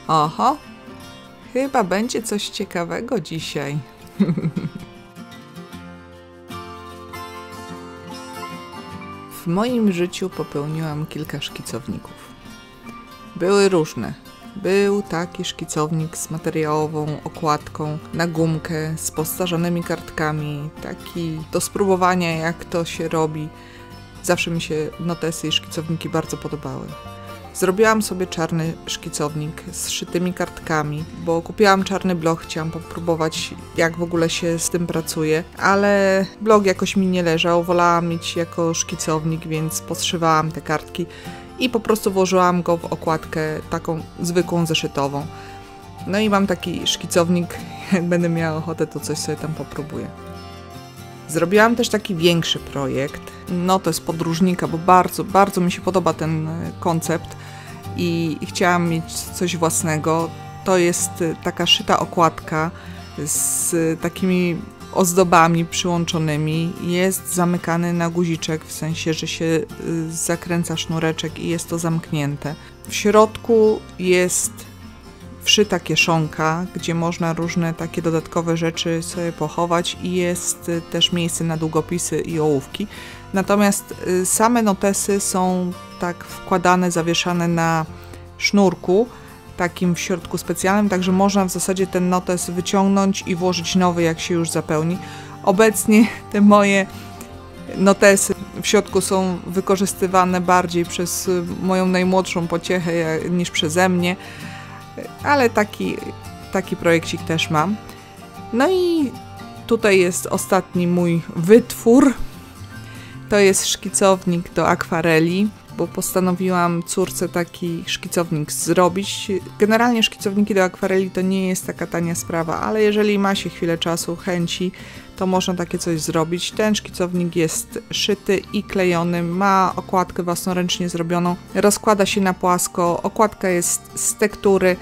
Oho, chyba będzie coś ciekawego dzisiaj. W moim życiu popełniłam kilka szkicowników. Były różne. Był taki szkicownik z materiałową okładką na gumkę, z postarzonymi kartkami, taki do spróbowania, jak to się robi. Zawsze mi się notesy i szkicowniki bardzo podobały. Zrobiłam sobie czarny szkicownik z szytymi kartkami, bo kupiłam czarny blok, chciałam popróbować, jak w ogóle się z tym pracuje, ale blok jakoś mi nie leżał, wolałam mieć jako szkicownik, więc poszywałam te kartki i po prostu włożyłam go w okładkę taką zwykłą zeszytową. No i mam taki szkicownik, jak będę miała ochotę, to coś sobie tam popróbuję. Zrobiłam też taki większy projekt, no to jest podróżnika, bo bardzo mi się podoba ten koncept i chciałam mieć coś własnego. To jest taka szyta okładka z takimi ozdobami przyłączonymi, jest zamykany na guziczek, w sensie, że się zakręca sznureczek i jest to zamknięte. W środku jest wszyta kieszonka, gdzie można różne takie dodatkowe rzeczy sobie pochować i jest też miejsce na długopisy i ołówki. Natomiast same notesy są tak wkładane, zawieszane na sznurku, takim w środku specjalnym, także można w zasadzie ten notes wyciągnąć i włożyć nowy, jak się już zapełni. Obecnie te moje notesy w środku są wykorzystywane bardziej przez moją najmłodszą pociechę niż przeze mnie, ale taki projekcik też mam. No i tutaj jest ostatni mój wytwór. To jest szkicownik do akwareli, bo postanowiłam córce taki szkicownik zrobić. Generalnie szkicowniki do akwareli to nie jest taka tania sprawa, ale jeżeli ma się chwilę czasu, chęci, to można takie coś zrobić. Ten szkicownik jest szyty i klejony, ma okładkę własnoręcznie zrobioną, rozkłada się na płasko, okładka jest z tektury,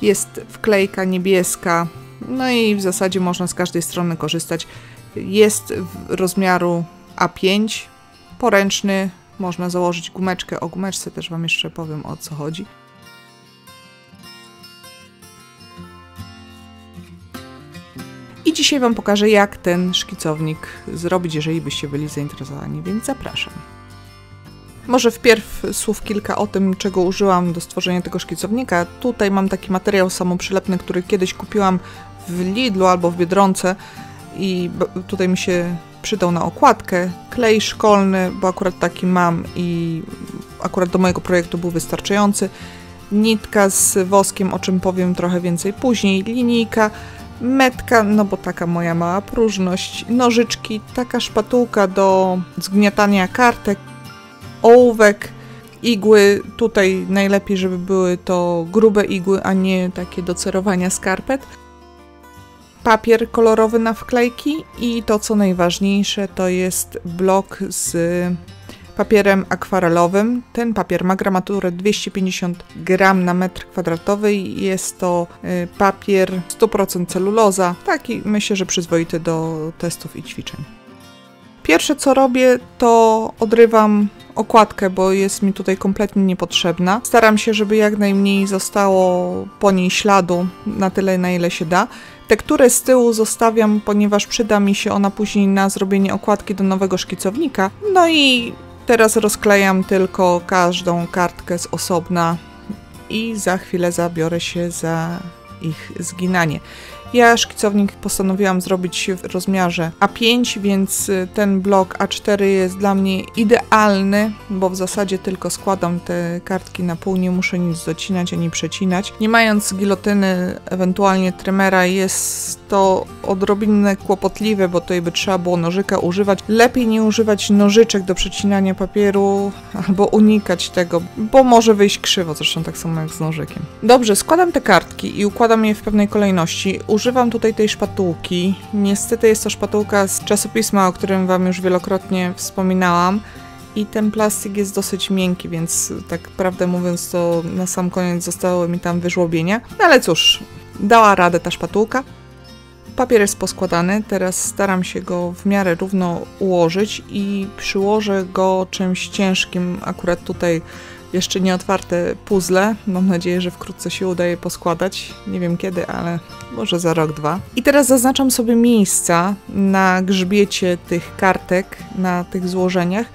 jest wklejka niebieska, no i w zasadzie można z każdej strony korzystać. Jest rozmiaru A5, poręczny, można założyć gumeczkę, o gumeczce też Wam jeszcze powiem, o co chodzi. I dzisiaj Wam pokażę, jak ten szkicownik zrobić, jeżeli byście byli zainteresowani, więc zapraszam. Może wpierw słów kilka o tym, czego użyłam do stworzenia tego szkicownika. Tutaj mam taki materiał samoprzylepny, który kiedyś kupiłam w Lidlu albo w Biedronce i tutaj mi się przydał na okładkę. Klej szkolny, bo akurat taki mam i akurat do mojego projektu był wystarczający. Nitka z woskiem, o czym powiem trochę więcej później. Linijka, metka, no bo taka moja mała próżność. Nożyczki, taka szpatułka do zgniatania kartek. Ołówek, igły. Tutaj najlepiej, żeby były to grube igły, a nie takie do cerowania skarpet. Papier kolorowy na wklejki i to, co najważniejsze, to jest blok z papierem akwarelowym. Ten papier ma gramaturę 250 gram na metr kwadratowy i jest to papier 100% celuloza, taki myślę, że przyzwoity do testów i ćwiczeń. Pierwsze, co robię, to odrywam okładkę, bo jest mi tutaj kompletnie niepotrzebna. Staram się, żeby jak najmniej zostało po niej śladu, na tyle, na ile się da. Tekturę z tyłu zostawiam, ponieważ przyda mi się ona później na zrobienie okładki do nowego szkicownika. No i teraz rozklejam tylko każdą kartkę z osobna i za chwilę zabiorę się za ich zginanie. Ja szkicownik postanowiłam zrobić w rozmiarze A5, więc ten blok A4 jest dla mnie idealny, bo w zasadzie tylko składam te kartki na pół, nie muszę nic docinać ani przecinać. Nie mając gilotyny, ewentualnie tremera, jest to odrobinę kłopotliwe, bo tutaj by trzeba było nożyka używać. Lepiej nie używać nożyczek do przecinania papieru albo unikać tego, bo może wyjść krzywo, zresztą tak samo jak z nożykiem. Dobrze, składam te kartki i układam je w pewnej kolejności. Używam tutaj tej szpatułki. Niestety jest to szpatułka z czasopisma, o którym Wam już wielokrotnie wspominałam. I ten plastik jest dosyć miękki, więc tak prawdę mówiąc, to na sam koniec zostały mi tam wyżłobienia. No ale cóż, dała radę ta szpatułka. Papier jest poskładany, teraz staram się go w miarę równo ułożyć i przyłożę go czymś ciężkim. Akurat tutaj jeszcze nieotwarte puzzle. Mam nadzieję, że wkrótce się uda je poskładać. Nie wiem kiedy, ale może za rok, dwa. I teraz zaznaczam sobie miejsca na grzbiecie tych kartek, na tych złożeniach.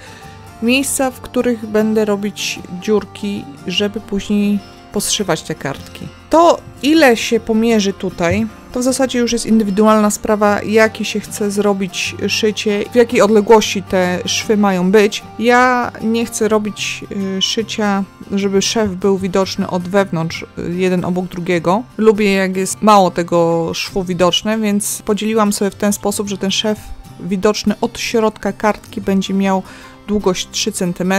Miejsca, w których będę robić dziurki, żeby później poszywać te kartki. To, ile się pomierzy tutaj, to w zasadzie już jest indywidualna sprawa, jakie się chce zrobić szycie, w jakiej odległości te szwy mają być. Ja nie chcę robić szycia, żeby szef był widoczny od wewnątrz, jeden obok drugiego. Lubię, jak jest mało tego szwu widoczne, więc podzieliłam sobie w ten sposób, że ten szef widoczny od środka kartki będzie miał długość 3 cm.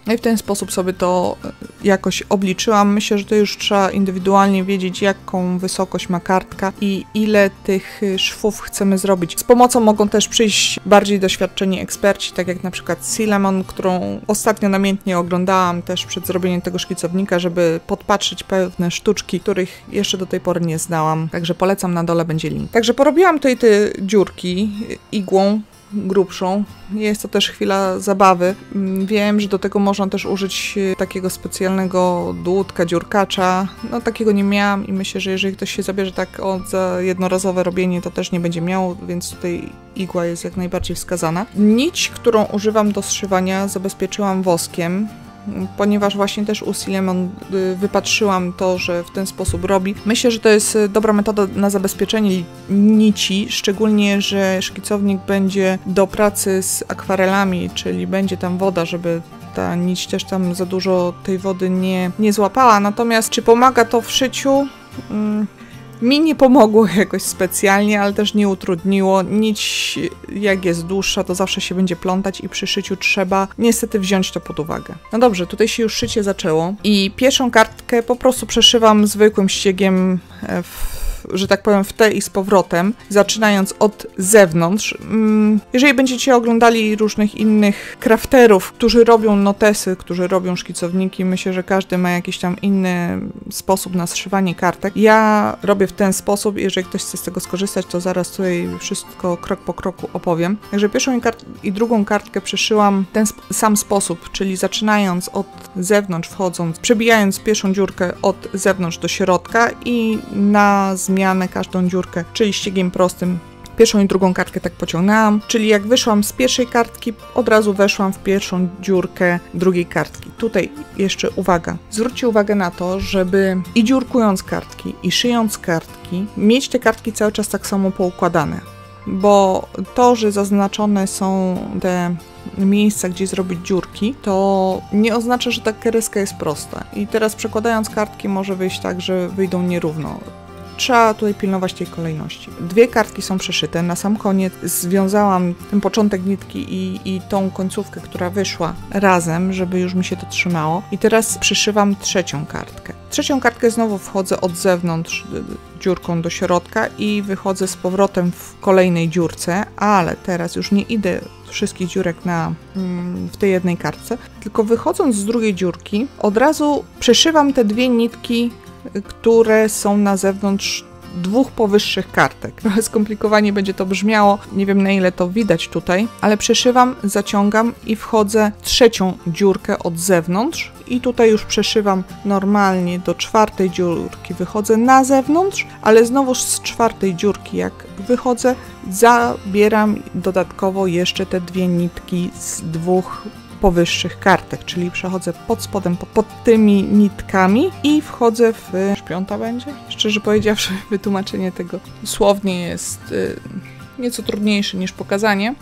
No i w ten sposób sobie to jakoś obliczyłam. Myślę, że to już trzeba indywidualnie wiedzieć, jaką wysokość ma kartka i ile tych szwów chcemy zrobić. Z pomocą mogą też przyjść bardziej doświadczeni eksperci, tak jak na przykład Cinnamon, którą ostatnio namiętnie oglądałam też przed zrobieniem tego szkicownika, żeby podpatrzeć pewne sztuczki, których jeszcze do tej pory nie znałam. Także polecam, na dole będzie link. Także porobiłam tutaj te dziurki igłą grubszą. Jest to też chwila zabawy. Wiem, że do tego można też użyć takiego specjalnego dłutka, dziurkacza. No takiego nie miałam i myślę, że jeżeli ktoś się zabierze tak za jednorazowe robienie, to też nie będzie miał, więc tutaj igła jest jak najbardziej wskazana. Nić, którą używam do zszywania, zabezpieczyłam woskiem, ponieważ właśnie też u Cinnamon wypatrzyłam to, że w ten sposób robi. Myślę, że to jest dobra metoda na zabezpieczenie nici, szczególnie, że szkicownik będzie do pracy z akwarelami, czyli będzie tam woda, żeby ta nić też tam za dużo tej wody nie złapała. Natomiast czy pomaga to w szyciu? Mi nie pomogło jakoś specjalnie, ale też nie utrudniło. Nić, jak jest dłuższa, to zawsze się będzie plątać i przy szyciu trzeba niestety wziąć to pod uwagę. No dobrze, tutaj się już szycie zaczęło i pierwszą kartkę po prostu przeszywam zwykłym ściegiem że tak powiem, w te i z powrotem, zaczynając od zewnątrz. Jeżeli będziecie oglądali różnych innych crafterów, którzy robią notesy, którzy robią szkicowniki, myślę, że każdy ma jakiś tam inny sposób na zszywanie kartek. Ja robię w ten sposób, jeżeli ktoś chce z tego skorzystać, to zaraz tutaj wszystko krok po kroku opowiem. Także pierwszą i drugą kartkę przeszyłam w ten sam sposób, czyli zaczynając od zewnątrz, wchodząc, przebijając pierwszą dziurkę od zewnątrz do środka i na zmianę każdą dziurkę, czyli ściegiem prostym. Pierwszą i drugą kartkę tak pociągnęłam, czyli jak wyszłam z pierwszej kartki, od razu weszłam w pierwszą dziurkę drugiej kartki. Tutaj jeszcze uwaga, zwróćcie uwagę na to, żeby i dziurkując kartki, i szyjąc kartki, mieć te kartki cały czas tak samo poukładane, bo to, że zaznaczone są te miejsca, gdzie zrobić dziurki, to nie oznacza, że ta kreska jest prosta. I teraz przekładając kartki może wyjść tak, że wyjdą nierówno. Trzeba tutaj pilnować tej kolejności. Dwie kartki są przeszyte. Na sam koniec związałam ten początek nitki i tą końcówkę, która wyszła razem, żeby już mi się to trzymało. I teraz przyszywam trzecią kartkę. Trzecią kartkę znowu wchodzę od zewnątrz dziurką do środka i wychodzę z powrotem w kolejnej dziurce, ale teraz już nie idę wszystkich dziurek w tej jednej kartce, tylko wychodząc z drugiej dziurki, od razu przeszywam te dwie nitki, które są na zewnątrz dwóch powyższych kartek. Trochę skomplikowanie będzie to brzmiało, nie wiem na ile to widać tutaj, ale przeszywam, zaciągam i wchodzę trzecią dziurkę od zewnątrz i tutaj już przeszywam normalnie do czwartej dziurki, wychodzę na zewnątrz, ale znowu z czwartej dziurki jak wychodzę, zabieram dodatkowo jeszcze te dwie nitki z dwóch powyższych kartek, czyli przechodzę pod spodem, pod tymi nitkami i wchodzę w piąta będzie. Szczerze powiedziawszy, wytłumaczenie tego słownie jest nieco trudniejsze niż pokazanie.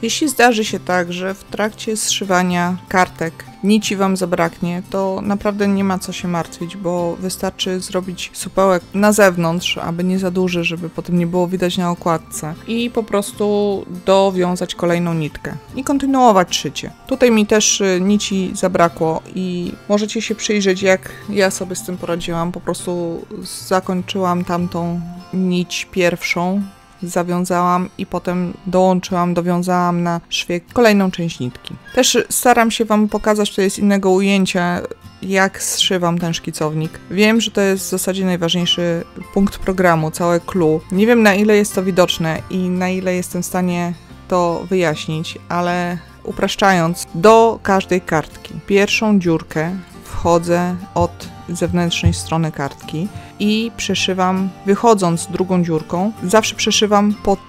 Jeśli zdarzy się tak, że w trakcie zszywania kartek nici Wam zabraknie, to naprawdę nie ma co się martwić, bo wystarczy zrobić supełek na zewnątrz, aby nie za duży, żeby potem nie było widać na okładce i po prostu dowiązać kolejną nitkę i kontynuować szycie. Tutaj mi też nici zabrakło i możecie się przyjrzeć, jak ja sobie z tym poradziłam. Po prostu zakończyłam tamtą nić pierwszą, zawiązałam i potem dowiązałam na szwie kolejną część nitki. Też staram się Wam pokazać, to jest innego ujęcia, jak zszywam ten szkicownik. Wiem, że to jest w zasadzie najważniejszy punkt programu, całe clue. Nie wiem, na ile jest to widoczne i na ile jestem w stanie to wyjaśnić, ale upraszczając, do każdej kartki pierwszą dziurkę wchodzę od zewnętrznej strony kartki i przeszywam, wychodząc drugą dziurką, zawsze przeszywam pod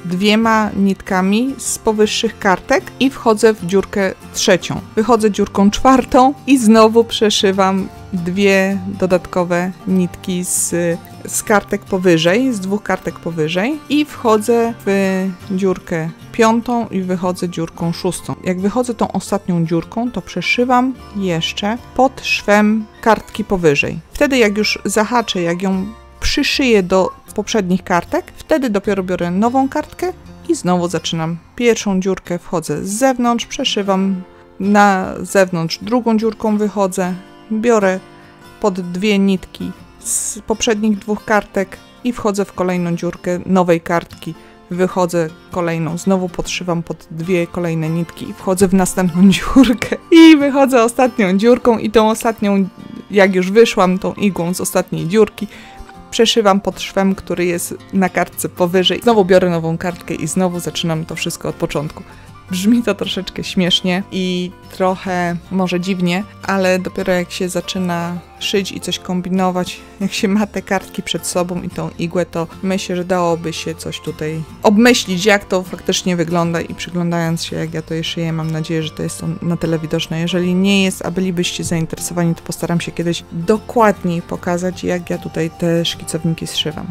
2 nitkami z powyższych kartek i wchodzę w dziurkę trzecią. Wychodzę dziurką czwartą i znowu przeszywam 2 dodatkowe nitki z kartek powyżej, z 2 kartek powyżej i wchodzę w dziurkę 5. i wychodzę dziurką 6. Jak wychodzę tą ostatnią dziurką, to przeszywam jeszcze pod szwem kartki powyżej. Wtedy jak już zahaczę, jak ją przyszyję do poprzednich kartek, wtedy dopiero biorę nową kartkę i znowu zaczynam pierwszą dziurkę, wchodzę z zewnątrz, przeszywam na zewnątrz, drugą dziurką wychodzę, biorę pod 2 nitki z poprzednich 2 kartek i wchodzę w kolejną dziurkę nowej kartki, wychodzę kolejną, znowu podszywam pod 2 kolejne nitki i wchodzę w następną dziurkę i wychodzę ostatnią dziurką i tą ostatnią, jak już wyszłam tą igłą z ostatniej dziurki, przeszywam pod szwem, który jest na kartce powyżej. Znowu biorę nową kartkę i znowu zaczynam to wszystko od początku. Brzmi to troszeczkę śmiesznie i trochę może dziwnie, ale dopiero jak się zaczyna szyć i coś kombinować, jak się ma te kartki przed sobą i tą igłę, to myślę, że dałoby się coś tutaj obmyślić, jak to faktycznie wygląda i przyglądając się, jak ja to szyję, mam nadzieję, że to jest to na tyle widoczne. Jeżeli nie jest, a bylibyście zainteresowani, to postaram się kiedyś dokładniej pokazać, jak ja tutaj te szkicowniki zszywam.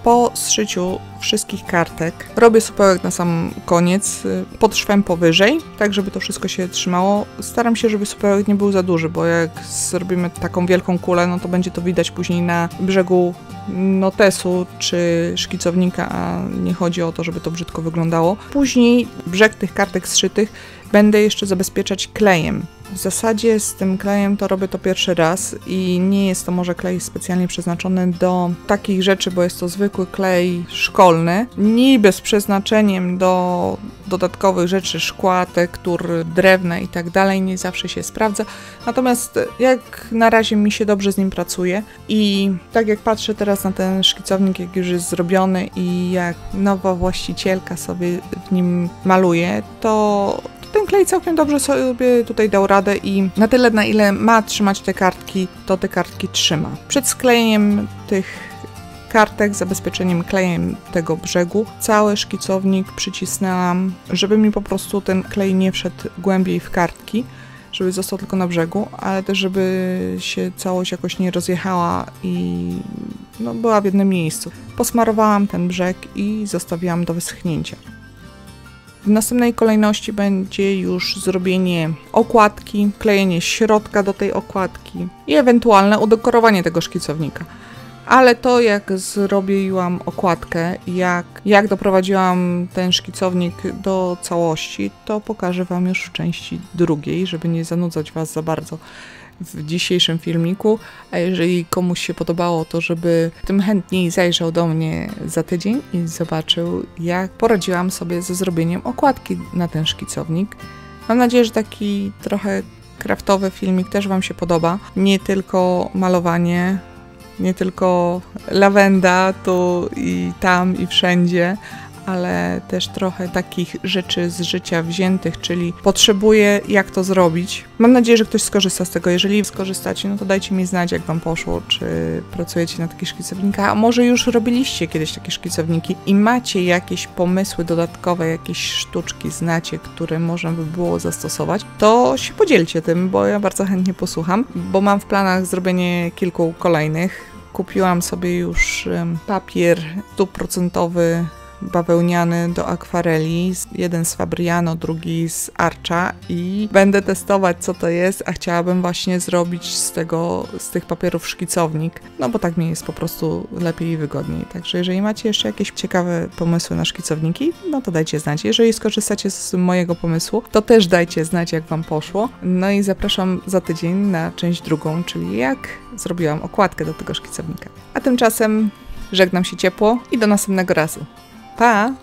Po zszyciu wszystkich kartek robię supełek na sam koniec, pod szwem powyżej, tak żeby to wszystko się trzymało. Staram się, żeby supełek nie był za duży, bo jak zrobimy taką wielką kulę, no to będzie to widać później na brzegu notesu czy szkicownika, a nie chodzi o to, żeby to brzydko wyglądało. Później brzeg tych kartek zszytych będę jeszcze zabezpieczać klejem. W zasadzie z tym klejem to robię to pierwszy raz i nie jest to może klej specjalnie przeznaczony do takich rzeczy, bo jest to zwykły klej szkolny, niby z przeznaczeniem do dodatkowych rzeczy, szkła, tektur, drewna i tak dalej, nie zawsze się sprawdza. Natomiast jak na razie mi się dobrze z nim pracuje i tak jak patrzę teraz na ten szkicownik, jak już jest zrobiony i jak nowa właścicielka sobie w nim maluje, to ten klej całkiem dobrze sobie tutaj dał radę i na tyle, na ile ma trzymać te kartki, to te kartki trzyma. Przed sklejeniem tych kartek, zabezpieczeniem klejem tego brzegu, cały szkicownik przycisnęłam, żeby mi po prostu ten klej nie wszedł głębiej w kartki, żeby został tylko na brzegu, ale też żeby się całość jakoś nie rozjechała i była w jednym miejscu. Posmarowałam ten brzeg i zostawiłam do wyschnięcia. W następnej kolejności będzie już zrobienie okładki, klejenie środka do tej okładki i ewentualne udekorowanie tego szkicownika. Ale to jak zrobiłam okładkę, jak doprowadziłam ten szkicownik do całości, to pokażę Wam już w części drugiej, żeby nie zanudzać Was za bardzo w dzisiejszym filmiku, a jeżeli komuś się podobało, to żeby tym chętniej zajrzał do mnie za tydzień i zobaczył, jak poradziłam sobie ze zrobieniem okładki na ten szkicownik. Mam nadzieję, że taki trochę craftowy filmik też Wam się podoba. Nie tylko malowanie, nie tylko lawenda tu i tam i wszędzie, ale też trochę takich rzeczy z życia wziętych, czyli potrzebuję jak to zrobić. Mam nadzieję, że ktoś skorzysta z tego. Jeżeli skorzystacie, no to dajcie mi znać, jak Wam poszło, czy pracujecie na takich szkicownikach, a może już robiliście kiedyś takie szkicowniki i macie jakieś pomysły dodatkowe, jakieś sztuczki znacie, które można by było zastosować, to się podzielcie tym, bo ja bardzo chętnie posłucham, bo mam w planach zrobienie kilku kolejnych. Kupiłam sobie już papier 100% bawełniany do akwareli, jeden z Fabriano, drugi z Archa i będę testować, co to jest, a chciałabym właśnie zrobić z tych papierów szkicownik, no bo tak mi jest po prostu lepiej i wygodniej. Także jeżeli macie jeszcze jakieś ciekawe pomysły na szkicowniki, no to dajcie znać. Jeżeli skorzystacie z mojego pomysłu, to też dajcie znać, jak Wam poszło. No i zapraszam za tydzień na część drugą, czyli jak zrobiłam okładkę do tego szkicownika. A tymczasem żegnam się ciepło i do następnego razu. Pa!